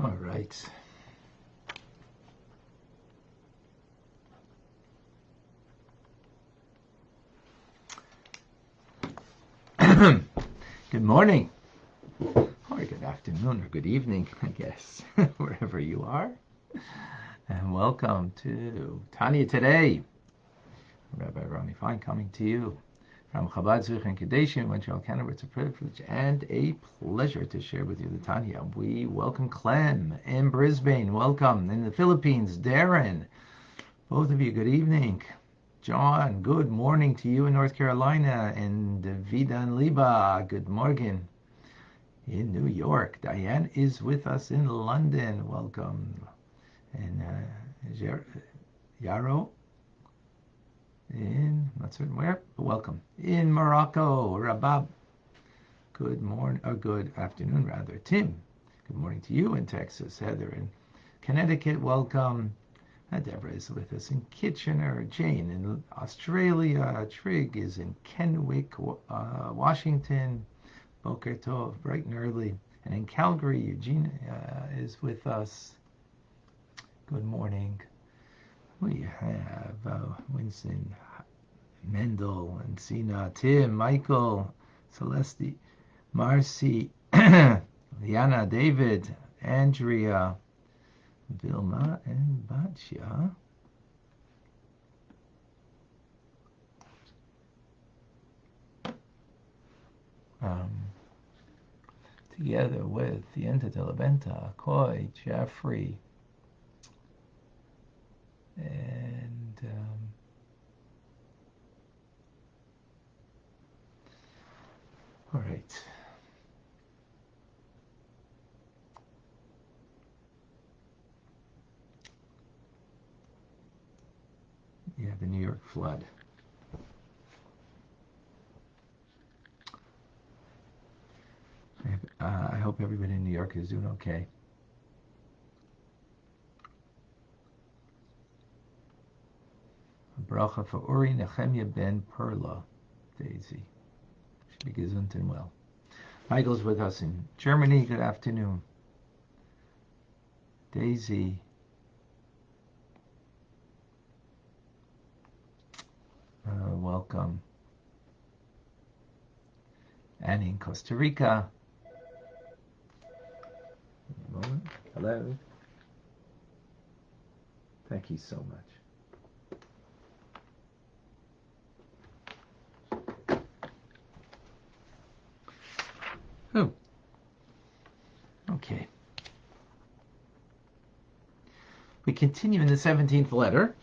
All right. Good morning, or good afternoon, or good evening, I guess, wherever you are. And welcome to Tanya today. Rabbi Ronnie Fine coming to you from Chabad Zurich and Kadesh in Montreal, Canada. It's a privilege and a pleasure to share with you the Tanya. We welcome Clem in Brisbane. Welcome in the Philippines, Darren. Both of you, good evening. John, good morning to you in North Carolina. And Vida and Liba, good morning in New York. Diane is with us in London. Welcome. And Yarrow in, not certain where, but welcome. In Morocco, Rabbi, good morning, or good afternoon rather. Tim, good morning to you in Texas. Heather in Connecticut, welcome. Deborah is with us in Kitchener. Jane in Australia. Trig is in Kennewick, Washington. Boker Tov, bright and early. And in Calgary, Eugene is with us. Good morning. We have Winston, Mendel, and Sina, Tim, Michael, Celeste, Marcy, Liana, David, Andrea, Vilma, and Batya. Together with the Enta Coy, Jeffrey, and all right. Yeah, the New York flood. I hope everybody in New York is doing okay. A bracha for Uri Nehemiah ben Perla, Daisy. Should be gesund and well. Michael's with us in Germany. Good afternoon. Daisy. Welcome. Annie in Costa Rica. Hello. Thank you so much. Oh. Okay. We continue in the 17th letter.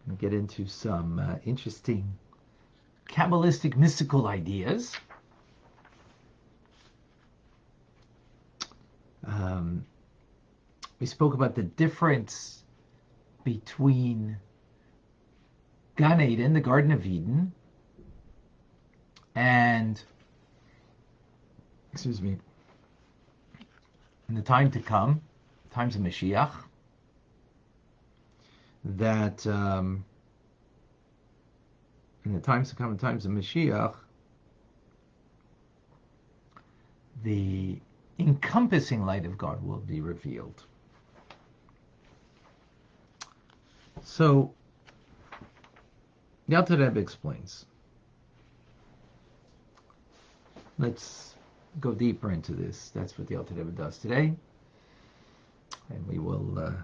We'll get into some interesting Kabbalistic mystical ideas. We spoke about the difference between Gan Eden, the Garden of Eden, and, in the time to come, times of Mashiach, that in the times to come, in times of Mashiach, the encompassing light of God will be revealed. So, the Alter Rebbe explains. Let's go deeper into this. That's what the Alter Rebbe does today. And we will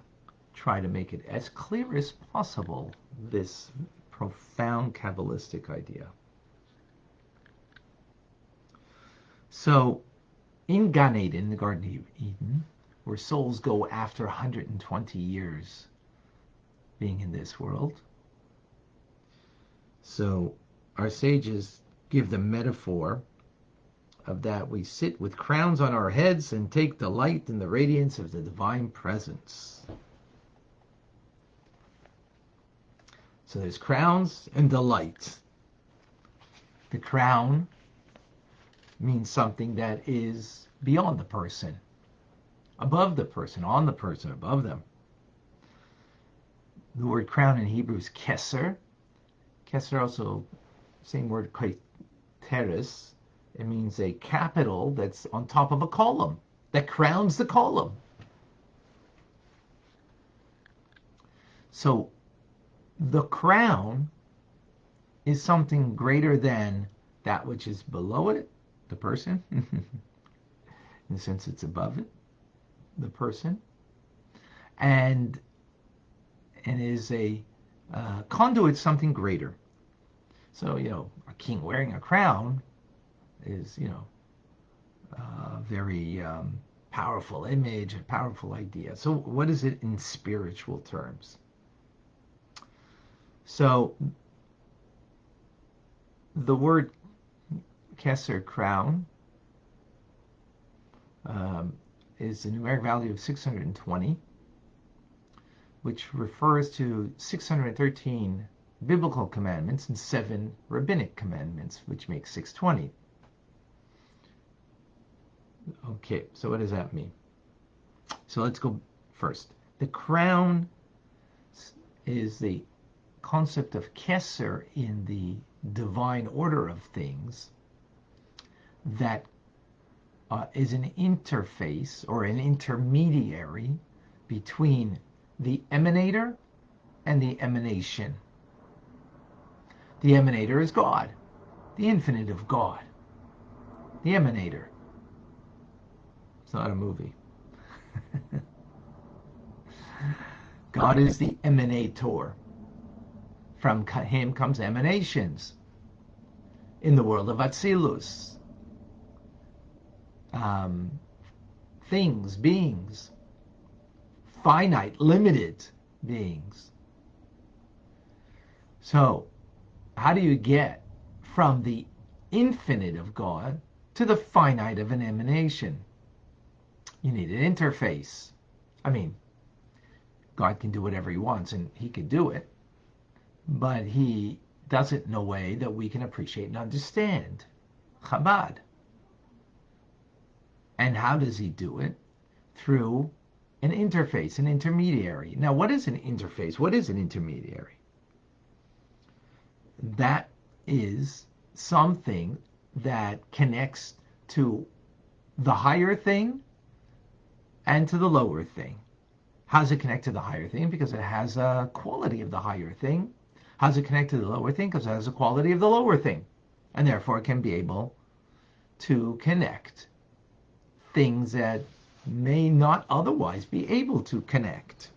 try to make it as clear as possible, this profound Kabbalistic idea. So in Gan Eden, the Garden of Eden, where souls go after 120 years being in this world, so our sages give the metaphor of that we sit with crowns on our heads and take delight in the radiance of the divine presence. So there's crowns and delight. The crown means something that is beyond the person, above the person, on the person, above them. The word crown in Hebrew is keser. Keser also, same word, teres. It means a capital that's on top of a column, that crowns the column. So the crown is something greater than that which is below it, the person, in the sense it's above it, the person, and is a conduit, something greater. So, a king wearing a crown is, a very powerful image, a powerful idea. So what is it in spiritual terms? So the word keser, crown, is a numeric value of 620, which refers to 613 biblical commandments and 7 rabbinic commandments, which makes 620. Okay, so what does that mean? So let's go first. The crown is the concept of keser in the divine order of things that is an interface or an intermediary between the emanator and the emanation. The emanator is God, the infinite of God. The emanator. It's not a movie. God is the emanator. From him comes emanations. In the world of Atzilus, things, beings, finite, limited beings. So, how do you get from the infinite of God to the finite of an emanation? You need an interface. I mean, God can do whatever he wants, and he can do it, but he does it in a way that we can appreciate and understand. Chabad. And how does he do it? Through an interface, an intermediary. Now, what is an interface? What is an intermediary? That is something that connects to the higher thing and to the lower thing. How does it connect to the higher thing? Because it has a quality of the higher thing. How does it connect to the lower thing? Because it has a quality of the lower thing. And therefore it can be able to connect things that may not otherwise be able to connect.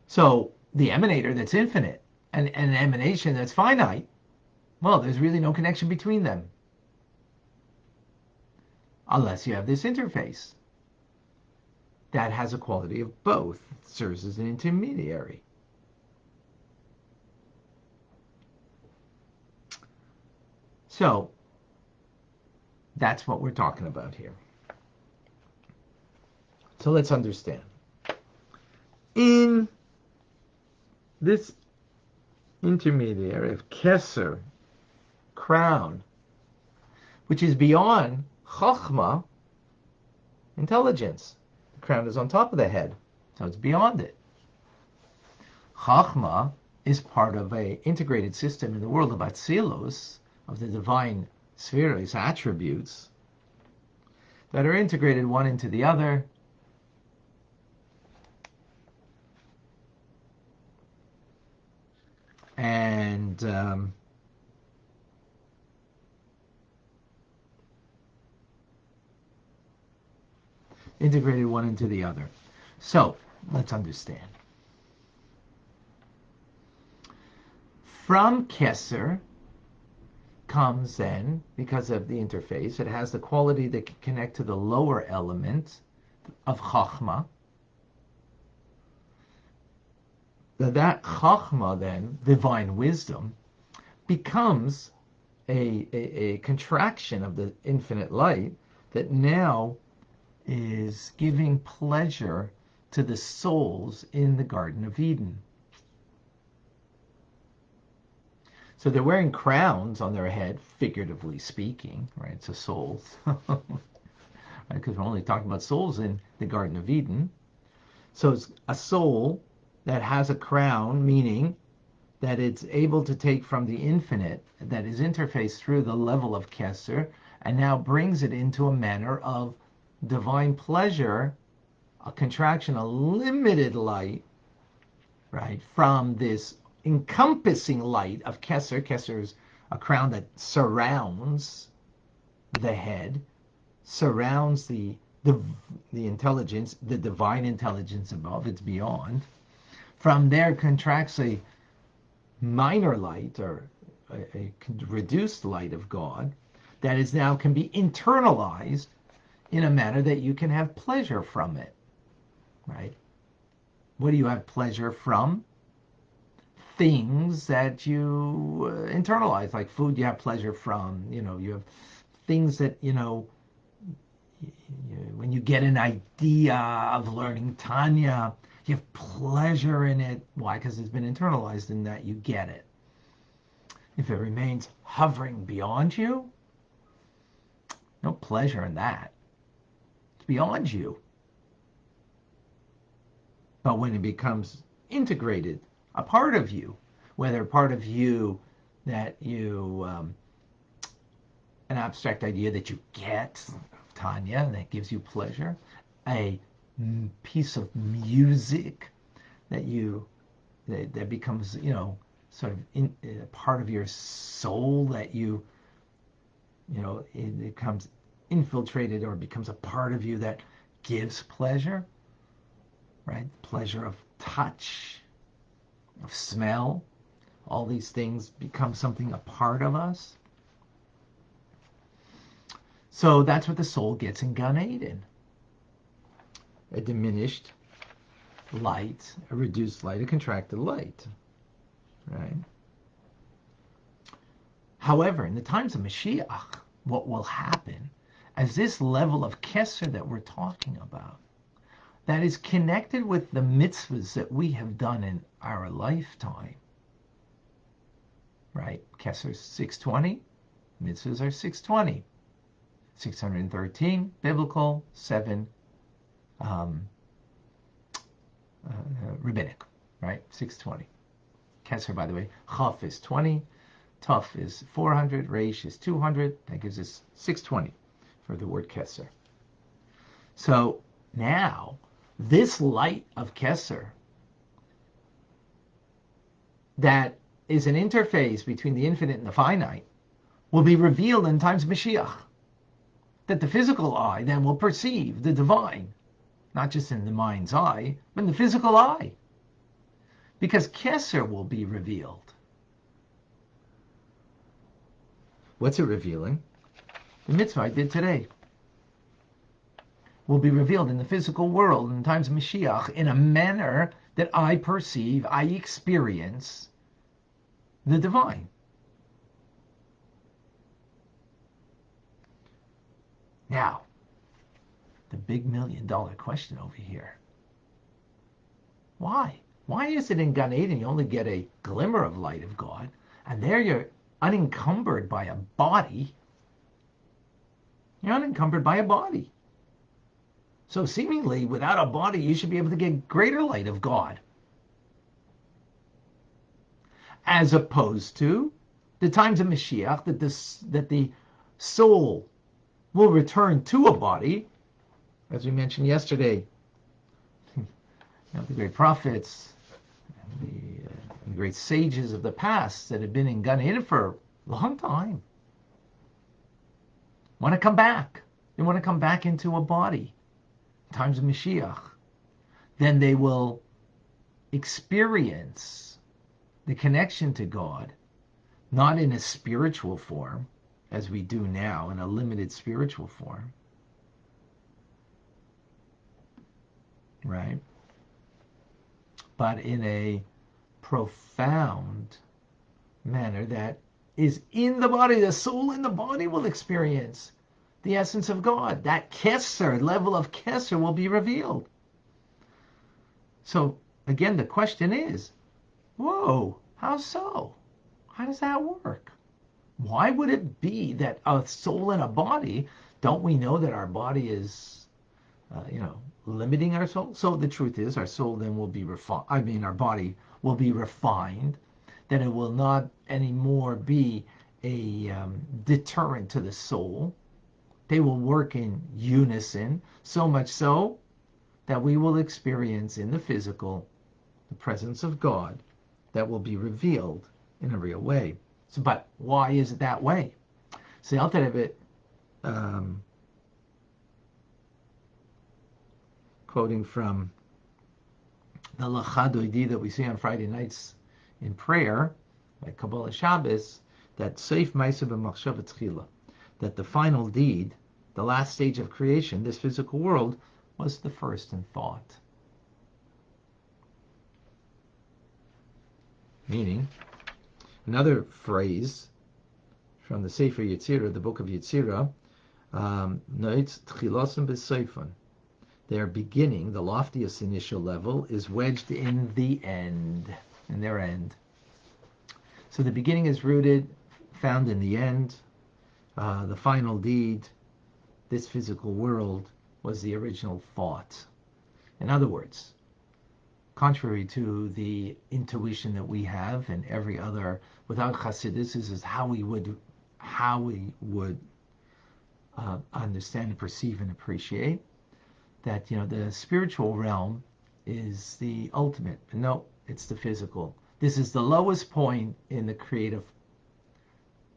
So the emanator that's infinite and an emanation that's finite, well, there's really no connection between them. Unless you have this interface that has a quality of both. It serves as an intermediary. So that's what we're talking about here. So let's understand. In this intermediary of Keser, crown, which is beyond Chachma, intelligence. The crown is on top of the head, so it's beyond it. Chachma is part of an integrated system in the world of Atzilus, of the divine spheres, attributes, that are integrated one into the other. And integrated one into the other. So let's understand. From Keser, comes then, because of the interface, it has the quality that can connect to the lower element of Chachma. That Chachma then, divine wisdom, becomes a contraction of the infinite light that now is giving pleasure to the souls in the Garden of Eden. So they're wearing crowns on their head, figuratively speaking, right? It's a souls, right? Because we're only talking about souls in the Garden of Eden. So it's a soul that has a crown, meaning that it's able to take from the infinite that is interfaced through the level of Kesser and now brings it into a manner of divine pleasure, a contraction, a limited light, right, from this encompassing light of Kesser. Kesser is a crown that surrounds the head, surrounds the intelligence, the divine intelligence above, it's beyond. From there contracts a minor light or a reduced light of God that is now can be internalized in a manner that you can have pleasure from it, right? What do you have pleasure from? Things that you internalize, like food you have pleasure from, you have things that, when you get an idea of learning Tanya, you have pleasure in it. Why? Because it's been internalized in that you get it. If it remains hovering beyond you, no pleasure in that. It's beyond you. But when it becomes integrated, a part of you, whether a part of you that you, an abstract idea that you get, Tanya, and that gives you pleasure, a piece of music that becomes, sort of a part of your soul that it becomes infiltrated or becomes a part of you that gives pleasure, right? Pleasure of touch, of smell, all these things become something a part of us. So that's what the soul gets in Gan Eden. A diminished light, a reduced light, a contracted light, right? However, in the times of Mashiach, what will happen as this level of Kesser that we're talking about, that is connected with the mitzvahs that we have done in our lifetime, right? Kesser is 620, mitzvahs are 620, 613 biblical, 7 rabbinic, right? 620. Kesser, by the way, Chaf is 20, Tuf is 400, Reish is 200. That gives us 620 for the word Kesser. So now, this light of Kesser that is an interface between the infinite and the finite will be revealed in times of Mashiach. That the physical eye then will perceive the divine, not just in the mind's eye, but in the physical eye. Because Kesser will be revealed. What's it revealing? The mitzvah I did today will be revealed in the physical world in times of Mashiach in a manner that I perceive, I experience the divine. Now, the big $1 million question over here. Why? Why is it in Gan Eden you only get a glimmer of light of God, and there you're unencumbered by a body? You're unencumbered by a body. So seemingly, without a body, you should be able to get greater light of God. As opposed to the times of Mashiach, that the soul will return to a body, as we mentioned yesterday. The great prophets, the great sages of the past that have been in Gan Eden for a long time want to come back. They want to come back into a body. Times of Mashiach. Then they will experience the connection to God not in a spiritual form, as we do now, in a limited spiritual form, right? But in a profound manner that is in the body. The soul in the body will experience the essence of God. That Kesser, level of Kesser, will be revealed. So, again, the question is, whoa, how so? How does that work? Why would it be that a soul in a body, don't we know that our body is, limiting our soul? So the truth is, our soul then will be refined. Our body will be refined, that it will not anymore be a deterrent to the soul. They will work in unison, so much so that we will experience in the physical the presence of God that will be revealed in a real way. So, but why is it that way? So the Alter Rebbe, quoting from the Lachadoidi that we see on Friday nights in prayer, like Kabbalah Shabbos, that Seif Ma'aseh b'Machshava Tchila, that the final deed, the last stage of creation, this physical world, was the first in thought. Meaning, another phrase from the Sefer Yetzirah, the book of Yetzirah, Noitz Tchilosim b'Seifon. Their beginning, the loftiest initial level, is wedged in the end, in their end. So the beginning is rooted, found in the end. The final deed, this physical world, was the original thought. In other words, contrary to the intuition that we have and every other, without Chassidus, this is how we would understand, perceive, and appreciate that, the spiritual realm is the ultimate. No, it's the physical. This is the lowest point in the creative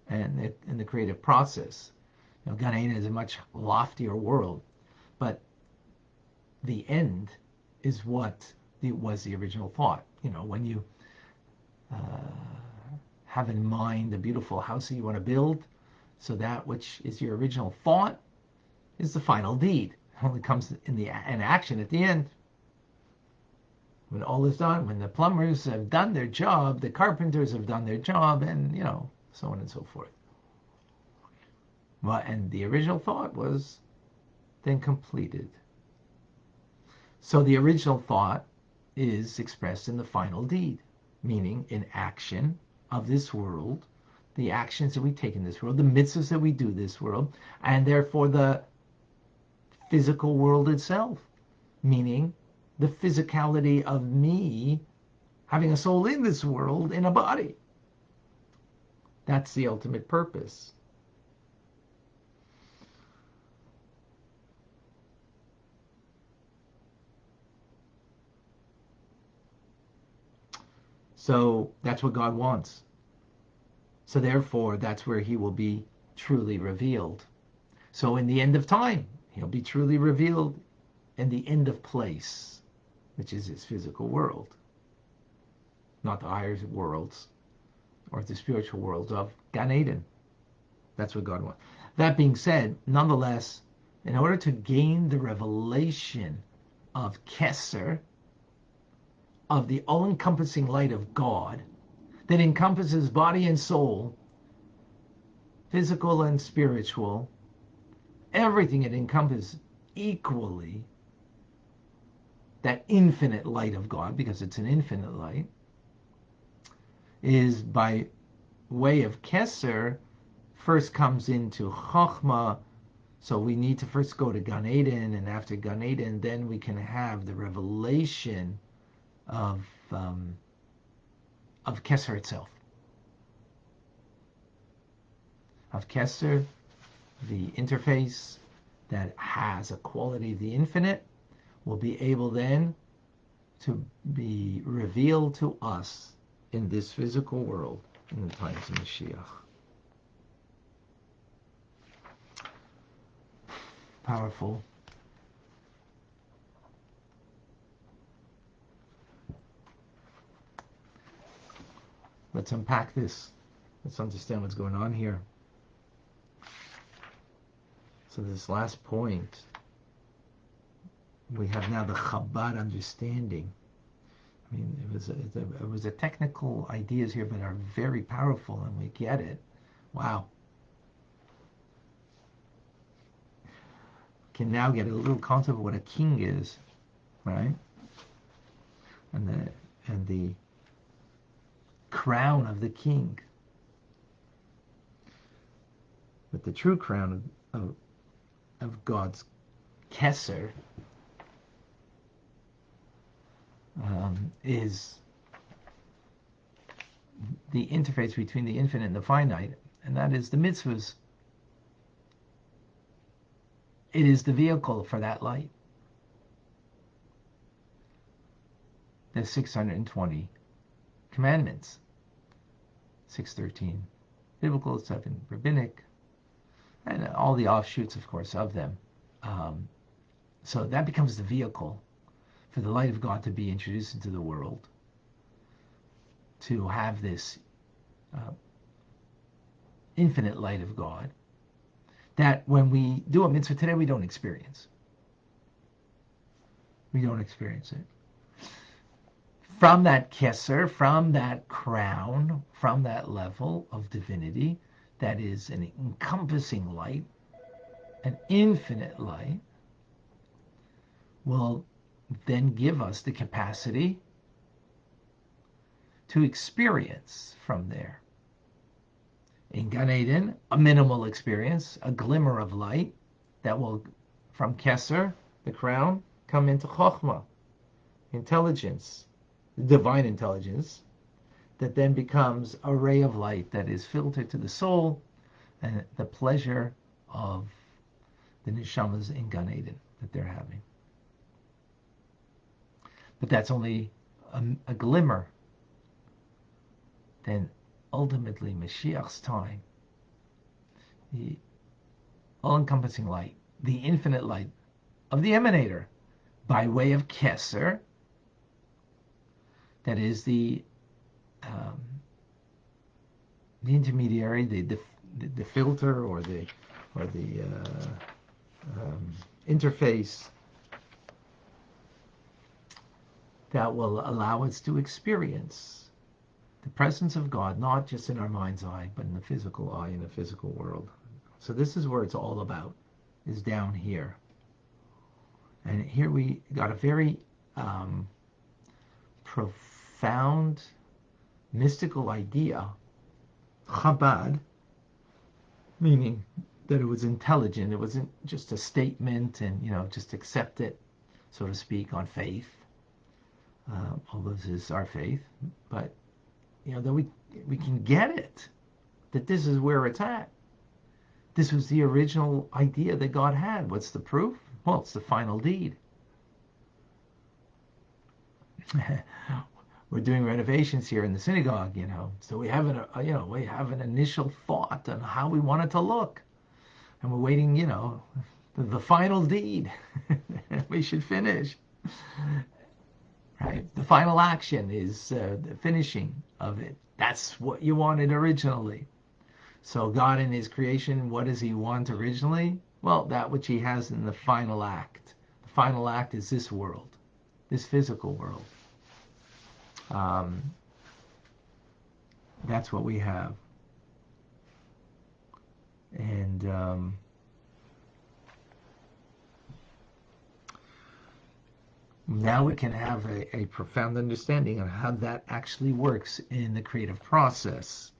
and in the creative process. Gan Eden is a much loftier world, but the end is what was the original thought. When you have in mind the beautiful house that you want to build, so that which is your original thought is the final deed. It only comes in action at the end. When all is done, when the plumbers have done their job, the carpenters have done their job, and so on and so forth. Well, and the original thought was then completed. So the original thought is expressed in the final deed, meaning in action of this world, the actions that we take in this world, the mitzvahs that we do in this world, and therefore the physical world itself, meaning the physicality of me having a soul in this world in a body. That's the ultimate purpose. So that's what God wants. So therefore, that's where he will be truly revealed. So in the end of time, he'll be truly revealed in the end of place, which is his physical world, not the higher worlds or the spiritual worlds of Gan Eden. That's what God wants. That being said, nonetheless, in order to gain the revelation of Kesser, of the all-encompassing light of God that encompasses body and soul, physical and spiritual, everything it encompasses equally, that infinite light of God, because it's an infinite light, is by way of Kesser, first comes into Chokhmah. So we need to first go to Gan Eden, and after Gan Eden, then we can have the revelation of Kesser itself. Of Kesser, the interface that has a quality of the infinite, will be able then to be revealed to us in this physical world in the times of Mashiach. Powerful. Let's unpack this. Let's understand what's going on here. So this last point, we have now the Chabad understanding. I mean, it was a technical ideas here, but are very powerful, and we get it. Wow. Can now get a little concept of what a king is, right? And the crown of the king. But the true crown of God's Kesser is the interface between the infinite and the finite, and that is the mitzvahs. It is the vehicle for that light. There's 620 commandments, 613 biblical, 7 rabbinic, and all the offshoots, of course, of them. So that becomes the vehicle for the light of God to be introduced into the world, to have this infinite light of God that when we do a mitzvah today, we don't experience. We don't experience it. From that keser, from that crown, from that level of divinity, that is an encompassing light, an infinite light, will then give us the capacity to experience from there. In Gan Eden, a minimal experience, a glimmer of light that will, from Keser, the crown, come into Chokhmah, intelligence, divine intelligence, that then becomes a ray of light that is filtered to the soul and the pleasure of the neshamas in Gan Eden that they're having. But that's only a glimmer. Then ultimately Mashiach's time, the all-encompassing light, the infinite light of the emanator by way of Keser, that is the intermediary, the filter or the interface that will allow us to experience the presence of God, not just in our mind's eye, but in the physical eye, in the physical world. So this is where it's all about, is down here. And here we got a very profound mystical idea, Chabad, meaning that it was intelligent. It wasn't just a statement and, just accept it, so to speak, on faith. Although this is our faith, but that we can get it, that this is where it's at. This was the original idea that God had. What's the proof? Well, it's the final deed. We're doing renovations here in the synagogue, so we have an initial thought on how we want it to look, and we're waiting, the final deed. We should finish. Right? The final action is the finishing of it. That's what you wanted originally. So God in his creation, what does he want originally? Well, that which he has in the final act. The final act is this world, this physical world. That's what we have. And now we can have a profound understanding of how that actually works in the creative process.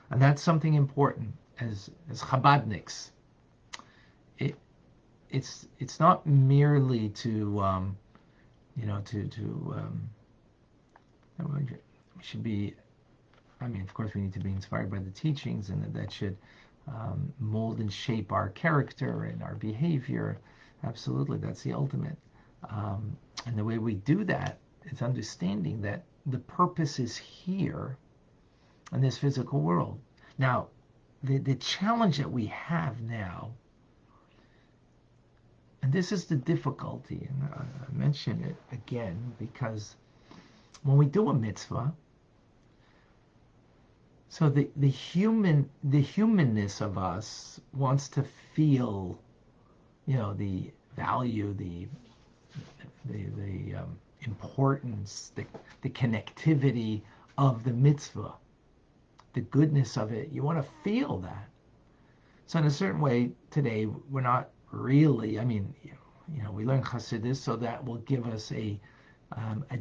And that's something important as Chabadniks. It's not merely to we should be, of course we need to be inspired by the teachings, and that should mold and shape our character and our behavior. Absolutely, that's the ultimate. And the way we do that is understanding that the purpose is here in this physical world. Now, the challenge that we have now, and this is the difficulty, and I mention it again because when we do a mitzvah, So the humanness of us wants to feel, the value, the importance, the connectivity of the mitzvah, the goodness of it. You want to feel that. So in a certain way, today we're not really. I mean, we learn Chassidus, so that will give us a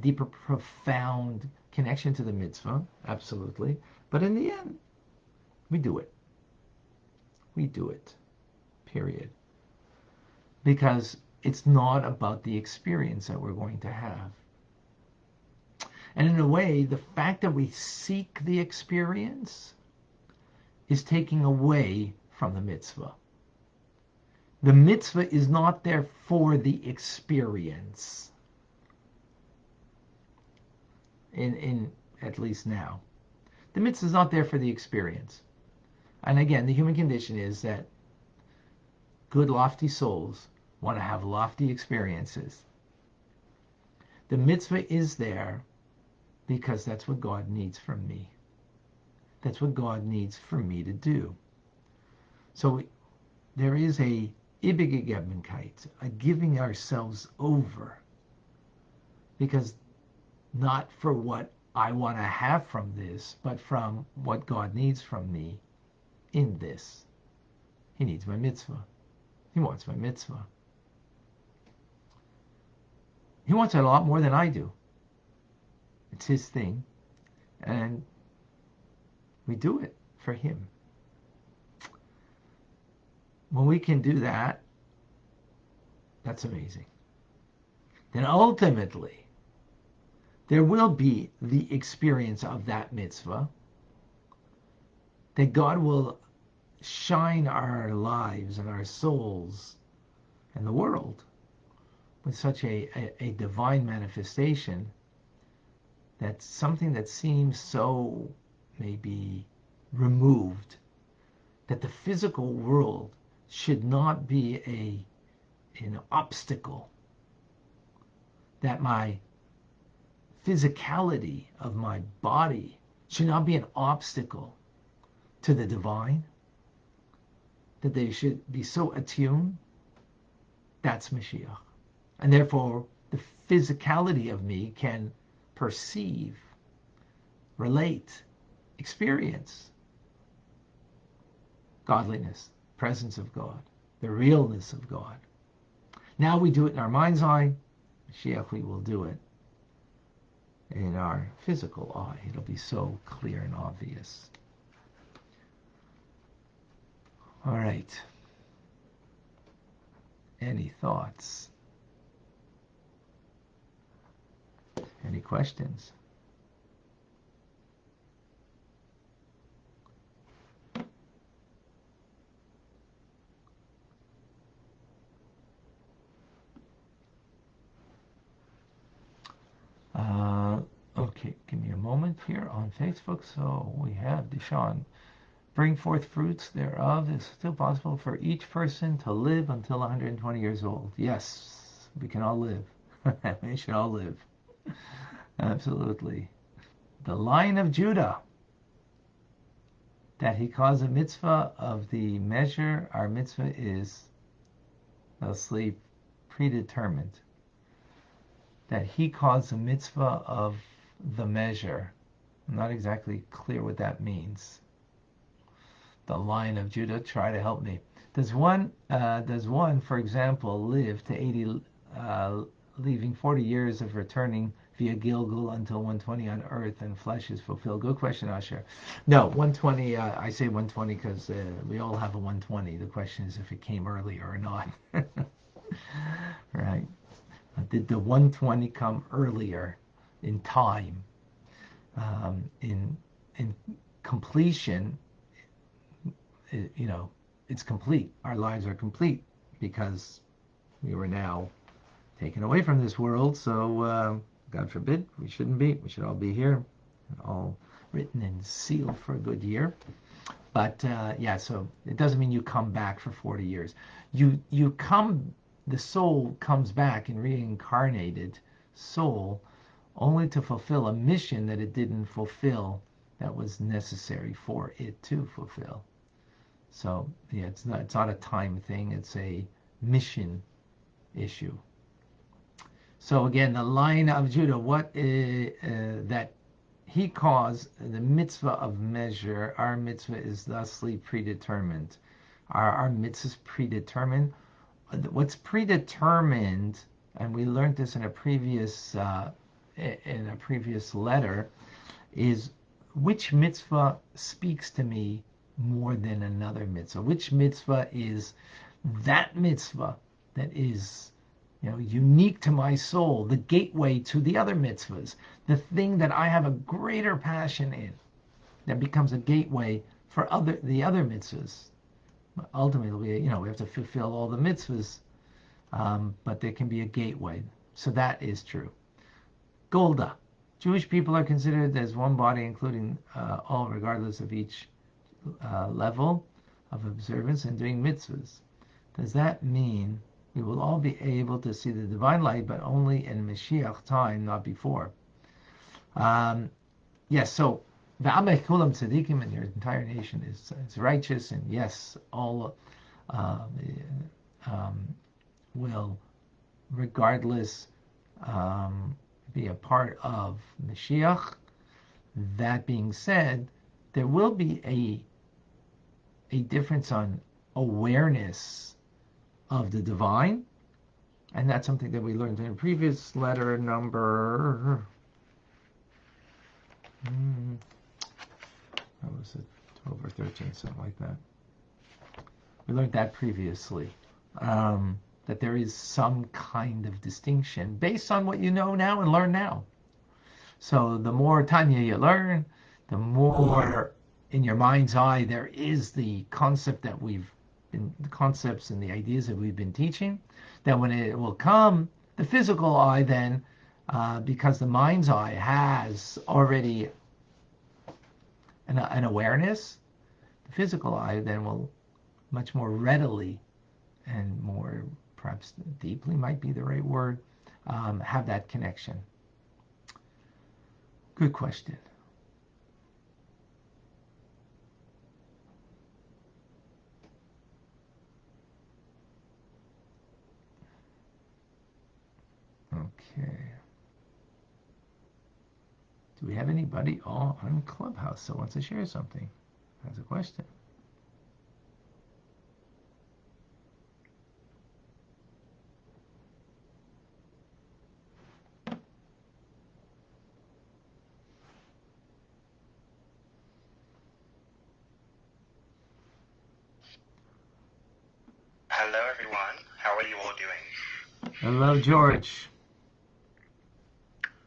deeper, profound connection to the mitzvah, absolutely. But in the end, we do it. We do it. Period. Because it's not about the experience that we're going to have. And in a way, the fact that we seek the experience is taking away from the mitzvah. The mitzvah is not there for the experience. In at least now. The mitzvah is not there for the experience. And again, the human condition is that good, lofty souls want to have lofty experiences. The mitzvah is there because that's what God needs from me. That's what God needs for me to do. So there is a Ibegegebenkeit, a giving ourselves over. Because not for what I want to have from this, but from what God needs from me in this. He needs my mitzvah. He wants my mitzvah. He wants it a lot more than I do. It's his thing. And we do it for him. When we can do that, that's amazing. Then ultimately, there will be the experience of that mitzvah, that God will shine our lives and our souls and the world with such a divine manifestation that something that seems so maybe removed, that the physical world should not be an obstacle, that my physicality of my body should not be an obstacle to the divine, that they should be so attuned. That's Mashiach. And therefore, the physicality of me can perceive, relate, experience godliness, presence of God, the realness of God. Now we do it in our mind's eye. Mashiach, we will do it in our physical eye. It'll be so clear and obvious. All right. Any thoughts? Any questions? Okay, give me a moment here on Facebook. So we have Deshaun. Bring forth fruits thereof is still possible for each person to live until 120 years old. Yes, we can all live. We should all live. Absolutely. The Lion of Judah, that he caused a mitzvah of the measure. Our mitzvah is asleep, predetermined. That he caused a mitzvah of the measure. I'm not exactly clear what that means. The Lion of Judah, try to help me. Does one, for example, live to 80, leaving 40 years of returning via Gilgul until 120 on earth and flesh is fulfilled? Good question, Asher. No, 120, I say 120 because we all have a 120. The question is if it came earlier or not. Right. Did the 120 come earlier in time? In completion, it's complete. Our lives are complete because we were now taken away from this world. So God forbid, we shouldn't be. We should all be here, all written and sealed for a good year. But so it doesn't mean you come back for 40 years. You come. The soul comes back in reincarnated soul only to fulfill a mission that it didn't fulfill that was necessary for it to fulfill. So yeah, it's not a time thing, it's a mission issue. So again, the line of Judah, what that he caused the mitzvah of measure, our mitzvah is thusly predetermined. Our mitzvah is predetermined. What's predetermined, and we learned this in a previous letter, is which mitzvah speaks to me more than another mitzvah. Which mitzvah is that mitzvah that is, unique to my soul, the gateway to the other mitzvahs, the thing that I have a greater passion in, that becomes a gateway for the other mitzvahs. Ultimately, we have to fulfill all the mitzvahs, but there can be a gateway. So that is true. Golda. Jewish people are considered as one body, including all, regardless of each level of observance and doing mitzvahs. Does that mean we will all be able to see the divine light, but only in Mashiach time, not before? Yes, so the Amech Kulam Tzadikim, and your entire nation is righteous, and yes, all will, regardless, be a part of Mashiach. That being said, there will be a difference on awareness of the divine, and that's something that we learned in a previous letter, number what was it, 12 or 13, something like that. We learned that previously, that there is some kind of distinction based on what you know now and learn now. So the more Tanya you learn, the more in your mind's eye there is the concept that the concepts and the ideas that we've been teaching, that when it will come, the physical eye then, because the mind's eye has already an awareness, the physical eye then will much more readily and more, perhaps deeply might be the right word, have that connection. Good question. Okay. Do we have anybody on Clubhouse that wants to share something? That's a question. Hello, everyone. How are you all doing? Hello, George.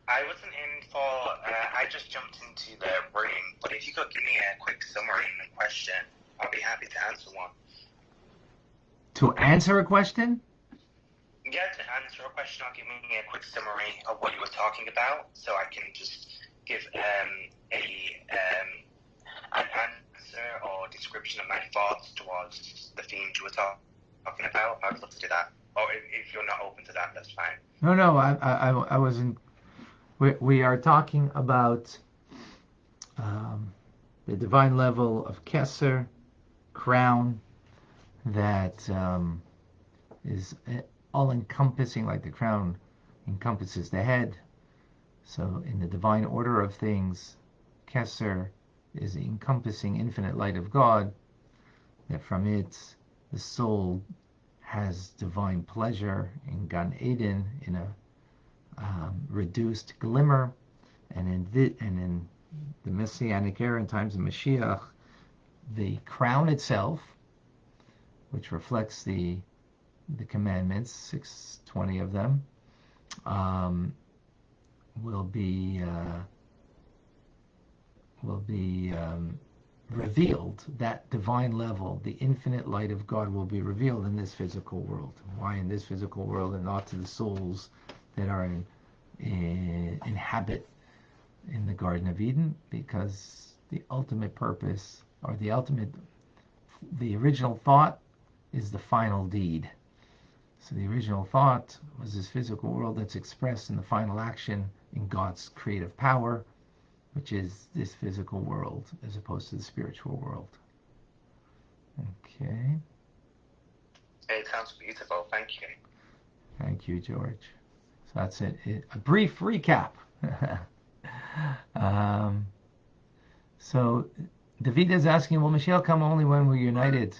I wasn't in for, I just jumped into the room, but if you could give me a quick summary and question, I'll be happy to answer one. To answer a question? Yeah, to answer a question, I'll give me a quick summary of what you were talking about, so I can just give an answer or description of my thoughts towards the themes you were talking about. I would love to do that. Or if you're not open to that, that's fine. No, I wasn't. We are talking about the divine level of Kesser, crown, that is all-encompassing, like the crown encompasses the head. So in the divine order of things, Kesser is the encompassing infinite light of God, that from it the soul has divine pleasure in Gan Eden, in a reduced glimmer, and in the Messianic era, in times of Mashiach, the crown itself, which reflects the commandments, 620 of them, will be revealed. That divine level, the infinite light of God, will be revealed in this physical world. Why in this physical world and not to the souls that are inhabit in the Garden of Eden? Because the ultimate purpose, or the original thought, is the final deed. So the original thought was this physical world that's expressed in the final action in God's creative power, which is this physical world as opposed to the spiritual world. Okay. It sounds beautiful. Thank you. Thank you, George. So that's it. A brief recap. So David is asking, will Mashiach come only when we're united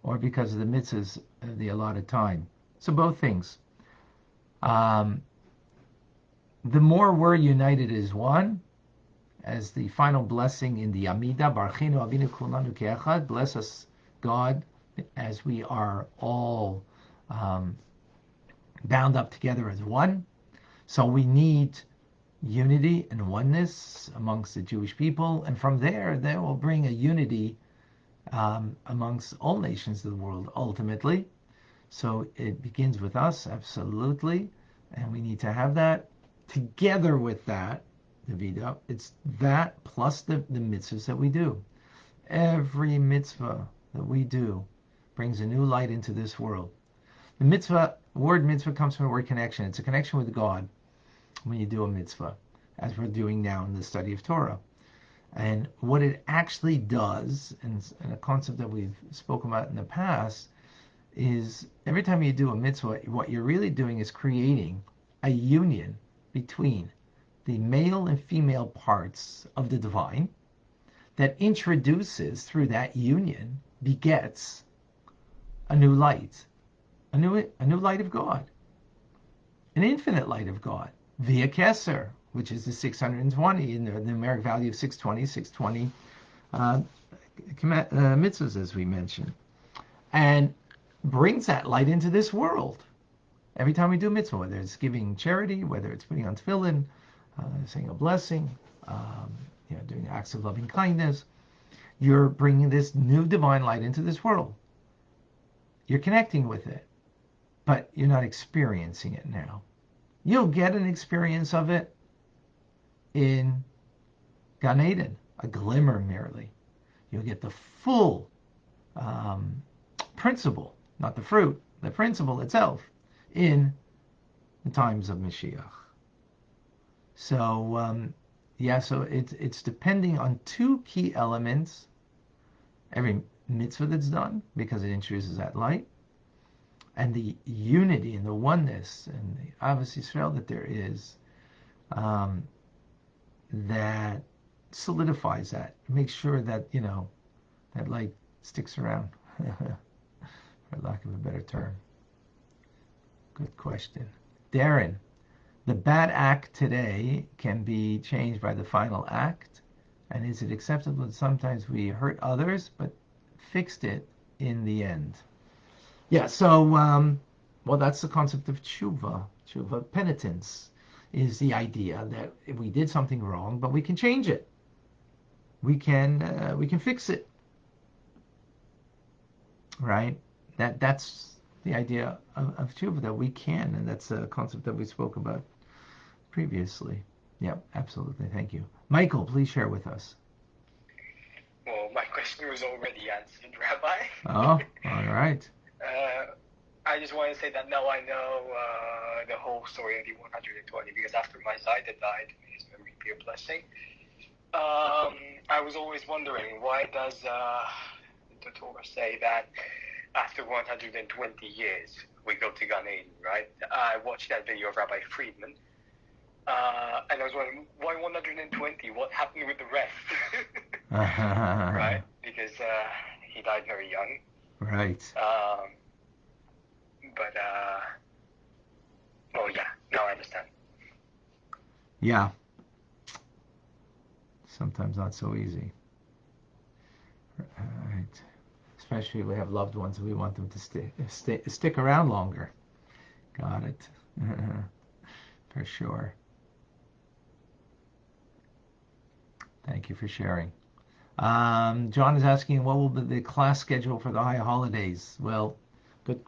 or because of the mitzvahs of the allotted time? So both things. The more we're united as one, as the final blessing in the Amida, Barchinu Avinu Kulanu Ke'echad, bless us, God, as we are all bound up together as one. So we need unity and oneness amongst the Jewish people, and from there, that will bring a unity amongst all nations of the world, ultimately. So it begins with us, absolutely, and we need to have that. Together with that, Davida, it's that plus the mitzvahs that we do. Every mitzvah that we do brings a new light into this world. The word mitzvah comes from the word connection. It's a connection with God when you do a mitzvah, as we're doing now in the study of Torah. And what it actually does, and a concept that we've spoken about in the past, is every time you do a mitzvah, what you're really doing is creating a union between the male and female parts of the divine that introduces, through that union, begets a new light, a new light of God, an infinite light of God, via Kesser, which is the 620, in the numeric value of 620 mitzvahs, as we mentioned, and brings that light into this world. Every time we do a mitzvah, whether it's giving charity, whether it's putting on tefillin, saying a blessing, doing acts of loving kindness, you're bringing this new divine light into this world. You're connecting with it, but you're not experiencing it now. You'll get an experience of it in Gan Eden, a glimmer merely. You'll get the full principle, not the fruit, the principle itself, in the times of Mashiach. So, so it's depending on two key elements. Every mitzvah that's done, because it introduces that light, and the unity and the oneness and the Avos Yisrael that there is, that solidifies that, makes sure that, that light sticks around, for lack of a better term. Good question. Darren, the bad act today can be changed by the final act, and is it acceptable that sometimes we hurt others, but fixed it in the end? Yeah, so, well, that's the concept of tshuva. Tshuva, penitence, is the idea that if we did something wrong, but we can change it. We can fix it. Right? That's the idea of tshuva, that we can, and that's a concept that we spoke about previously. Yeah, absolutely. Thank you. Michael, please share with us. Well, my question was already answered, Rabbi. Oh, all right. I just want to say that now I know the whole story of the 120, because after my Zayda died, may his memory be a blessing, I was always wondering, why does the Torah say that after 120 years we go to Gan Eden, right? I watched that video of Rabbi Friedman, and I was wondering, why 120? What happened with the rest? Right? Because he died very young. Right. But, oh yeah, now I understand. Yeah. Sometimes not so easy. Right. Especially if we have loved ones and we want them to stick around longer. Got it. For sure. Thank you for sharing. John is asking, what will be the class schedule for the high holidays? Well, good.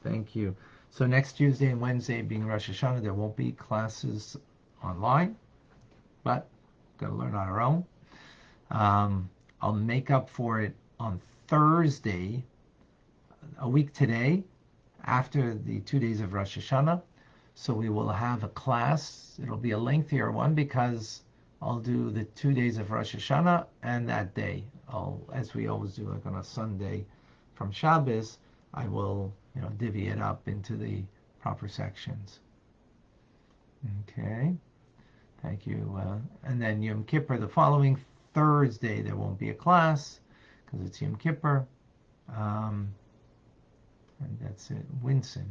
Thank you. So next Tuesday and Wednesday being Rosh Hashanah, there won't be classes online, but got to learn on our own. I'll make up for it on Thursday, a week today, after the 2 days of Rosh Hashanah. So we will have a class. It'll be a lengthier one because I'll do the 2 days of Rosh Hashanah and that day. As we always do, like on a Sunday from Shabbos, I will, divvy it up into the proper sections. Okay. Thank you. And then Yom Kippur, the following Thursday, there won't be a class because it's Yom Kippur. And that's it. Winston.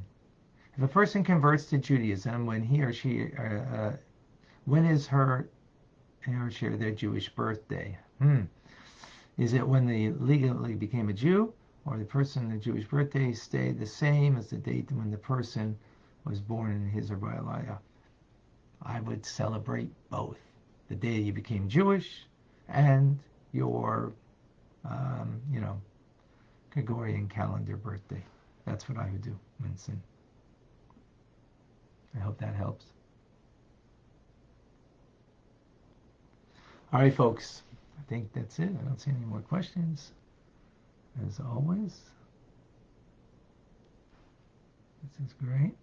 If a person converts to Judaism when he or she, when is he or she their Jewish birthday? Is it when they legally became a Jew, or the person's Jewish birthday stayed the same as the date when the person was born in his or her life? I would celebrate both. The day you became Jewish and your, Gregorian calendar birthday. That's what I would do, Winston. I hope that helps. All right, folks. I think that's it. I don't see any more questions. As always. This is great.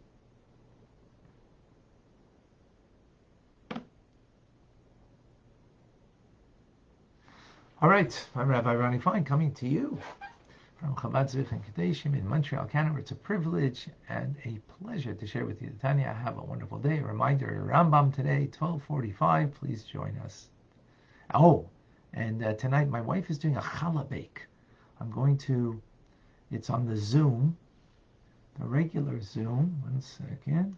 All right, I'm Rabbi Ronnie Fine coming to you from Chabad Zrich and Kadeshim in Montreal, Canada. It's a privilege and a pleasure to share with you the Tanya. Have a wonderful day. A reminder, Rambam today, 12:45. Please join us. Oh, and tonight my wife is doing a challah bake. It's on the Zoom, the regular Zoom. 1 second.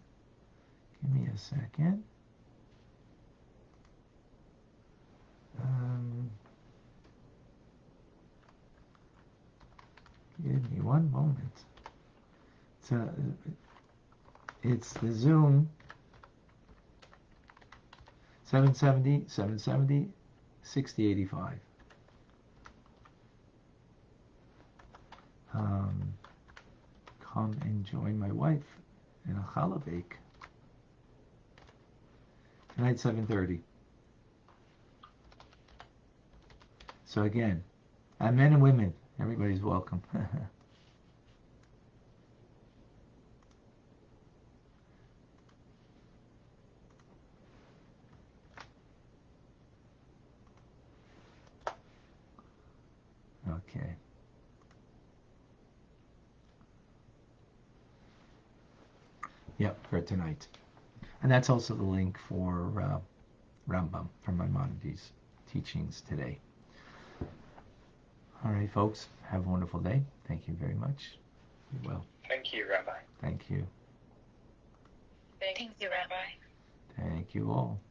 Give me a second. Give me one moment. It's the Zoom 770 6085. Come and join my wife in a challah bake. Tonight 7:30. So again, men and women, everybody's welcome. Okay. Yep, for tonight. And that's also the link for Rambam from Maimonides' teachings today. All right, folks, have a wonderful day. Thank you very much. Be well. Thank you, Rabbi. Thank you. Thank you, Rabbi. Thank you all.